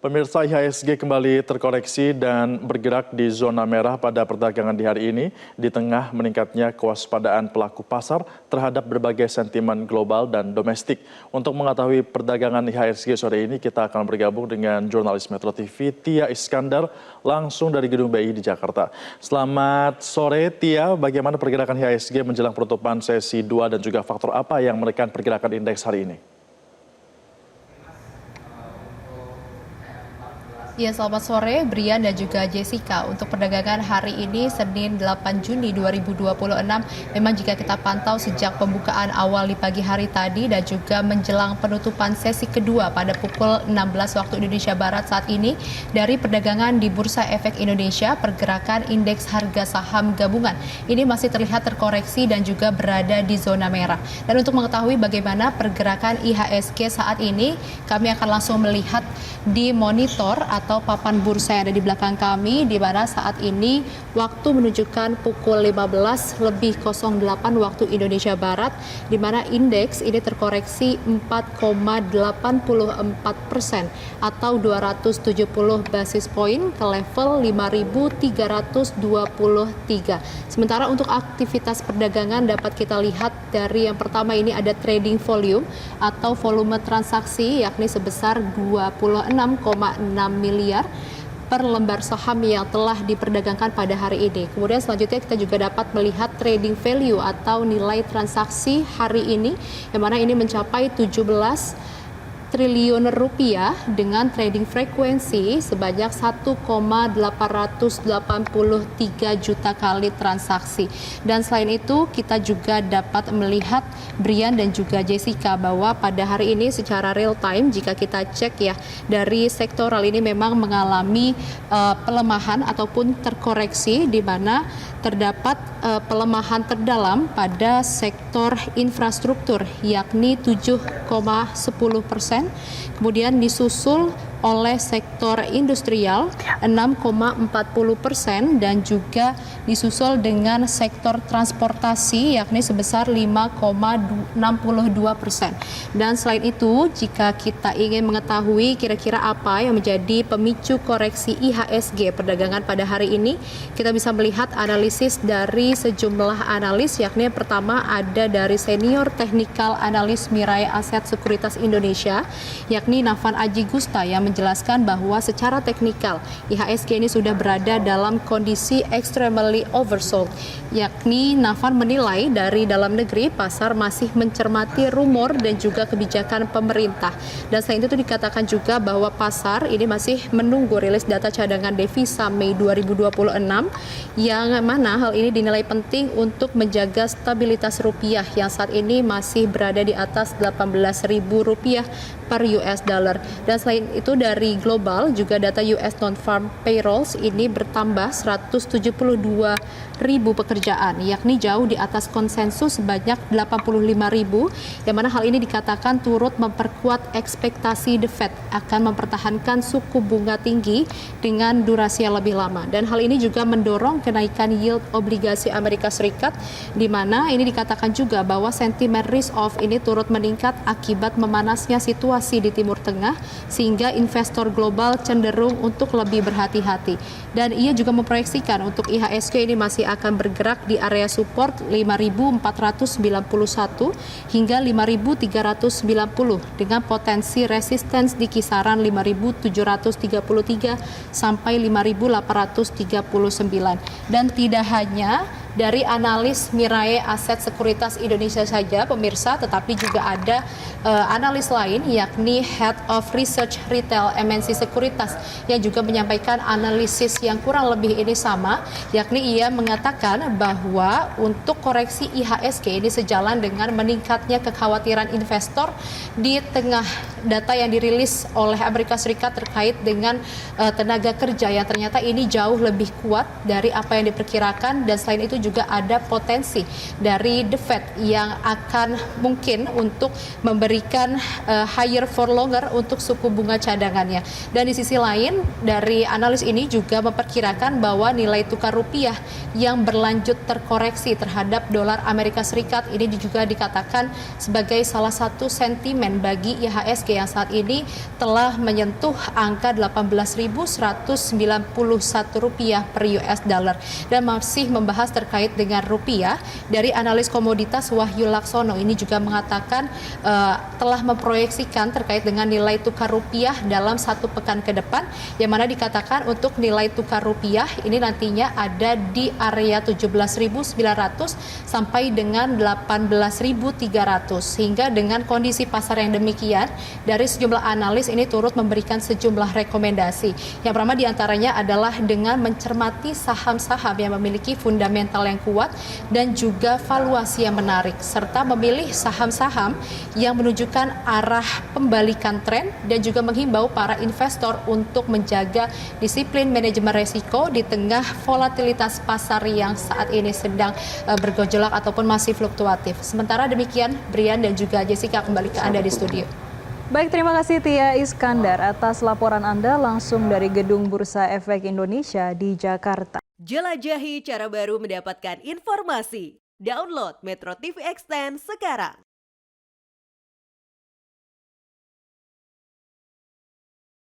Pemirsa, IHSG kembali terkoreksi dan bergerak di zona merah pada perdagangan di hari ini di tengah meningkatnya kewaspadaan pelaku pasar terhadap berbagai sentimen global dan domestik. Untuk mengetahui perdagangan IHSG sore ini, kita akan bergabung dengan jurnalis Metro TV Tia Iskandar langsung dari Gedung BI di Jakarta. Selamat sore Tia, bagaimana pergerakan IHSG menjelang penutupan sesi 2 dan juga faktor apa yang menekan pergerakan indeks hari ini? Ya, selamat sore Brian dan juga Jessica. Untuk perdagangan hari ini Senin 8 Juni 2026, memang jika kita pantau sejak pembukaan awal di pagi hari tadi dan juga menjelang penutupan sesi kedua pada pukul 16 waktu Indonesia Barat saat ini, dari perdagangan di Bursa Efek Indonesia, pergerakan indeks harga saham gabungan ini masih terlihat terkoreksi dan juga berada di zona merah. Dan untuk mengetahui bagaimana pergerakan IHSG saat ini, kami akan langsung melihat di monitor atau papan bursa yang ada di belakang kami, di mana saat ini waktu menunjukkan pukul 15:08 waktu Indonesia Barat, di mana indeks ini terkoreksi 4,84% atau 270 basis point ke level 5.323. Sementara untuk aktivitas perdagangan dapat kita lihat dari yang pertama ini ada trading volume atau volume transaksi, yakni sebesar 26,6 miliar per lembar saham yang telah diperdagangkan pada hari ini. Kemudian selanjutnya kita juga dapat melihat trading value atau nilai transaksi hari ini, yang mana ini mencapai 17 triliun rupiah dengan trading frekuensi sebanyak 1,883 juta kali transaksi. Dan selain itu kita juga dapat melihat Brian dan juga Jessica bahwa pada hari ini secara real time jika kita cek ya, dari sektoral ini memang mengalami pelemahan ataupun terkoreksi, di mana terdapat pelemahan terdalam pada sektor infrastruktur yakni 7,10%. Kemudian disusul oleh sektor industrial 6,40% dan juga disusul dengan sektor transportasi yakni sebesar 5,62%. Dan selain itu, jika kita ingin mengetahui kira-kira apa yang menjadi pemicu koreksi IHSG perdagangan pada hari ini, kita bisa melihat analisis dari sejumlah analis, yakni yang pertama ada dari senior technical analis Mirae Asset Sekuritas Indonesia, yakni Nafan Aji Gusta, yang menjelaskan bahwa secara teknikal IHSG ini sudah berada dalam kondisi extremely oversold, yakni Nafan menilai dari dalam negeri pasar masih mencermati rumor dan juga kebijakan pemerintah. Dan selain itu dikatakan juga bahwa pasar ini masih menunggu rilis data cadangan devisa Mei 2026, yang mana hal ini dinilai penting untuk menjaga stabilitas rupiah yang saat ini masih berada di atas 18.000 rupiah per US dollar. Dan selain itu dari global juga data US non-farm payrolls ini bertambah 172.000 pekerjaan, yakni jauh di atas konsensus sebanyak 85.000, yang mana hal ini dikatakan turut memperkuat ekspektasi The Fed akan mempertahankan suku bunga tinggi dengan durasi yang lebih lama. Dan hal ini juga mendorong kenaikan yield obligasi Amerika Serikat, di mana ini dikatakan juga bahwa sentimen risk off ini turut meningkat akibat memanasnya situasi di Timur Tengah, sehingga investor global cenderung untuk lebih berhati-hati. Dan ia juga memproyeksikan untuk IHSG ini masih akan bergerak di area support 5.491 hingga 5.390 dengan potensi resistance di kisaran 5.733 sampai 5.839. Dan tidak hanya dari analis Mirae Asset Sekuritas Indonesia saja pemirsa, tetapi juga ada analis lain yakni Head of Research Retail MNC Sekuritas yang juga menyampaikan analisis yang kurang lebih ini sama, yakni ia mengatakan bahwa untuk koreksi IHSG ini sejalan dengan meningkatnya kekhawatiran investor di tengah data yang dirilis oleh Amerika Serikat terkait dengan tenaga kerja yang ternyata ini jauh lebih kuat dari apa yang diperkirakan. Dan selain itu juga ada potensi dari The Fed yang akan mungkin untuk memberikan higher for longer untuk suku bunga cadangannya. Dan di sisi lain dari analis ini juga memperkirakan bahwa nilai tukar rupiah yang berlanjut terkoreksi terhadap dolar Amerika Serikat ini juga dikatakan sebagai salah satu sentimen bagi IHSG IHSG yang saat ini telah menyentuh angka Rp18.191 per US dollar. Dan masih membahas terkait dengan rupiah, dari analis komoditas Wahyu Laksono ini juga mengatakan telah memproyeksikan terkait dengan nilai tukar rupiah dalam 1 pekan ke depan, yang mana dikatakan untuk nilai tukar rupiah ini nantinya ada di area 17.900 sampai dengan 18.300, sehingga dengan kondisi pasar yang demikian, dari sejumlah analis ini turut memberikan sejumlah rekomendasi. Yang pertama diantaranya adalah dengan mencermati saham-saham yang memiliki fundamental yang kuat dan juga valuasi yang menarik, serta memilih saham-saham yang menunjukkan arah pembalikan tren, dan juga menghimbau para investor untuk menjaga disiplin manajemen resiko di tengah volatilitas pasar yang saat ini sedang bergejolak ataupun masih fluktuatif. Sementara demikian, Brian dan juga Jessica, kembali ke Anda di studio. Baik, terima kasih Tia Iskandar atas laporan Anda langsung dari Gedung Bursa Efek Indonesia di Jakarta. Jelajahi cara baru mendapatkan informasi. Download Metro TV Extend sekarang.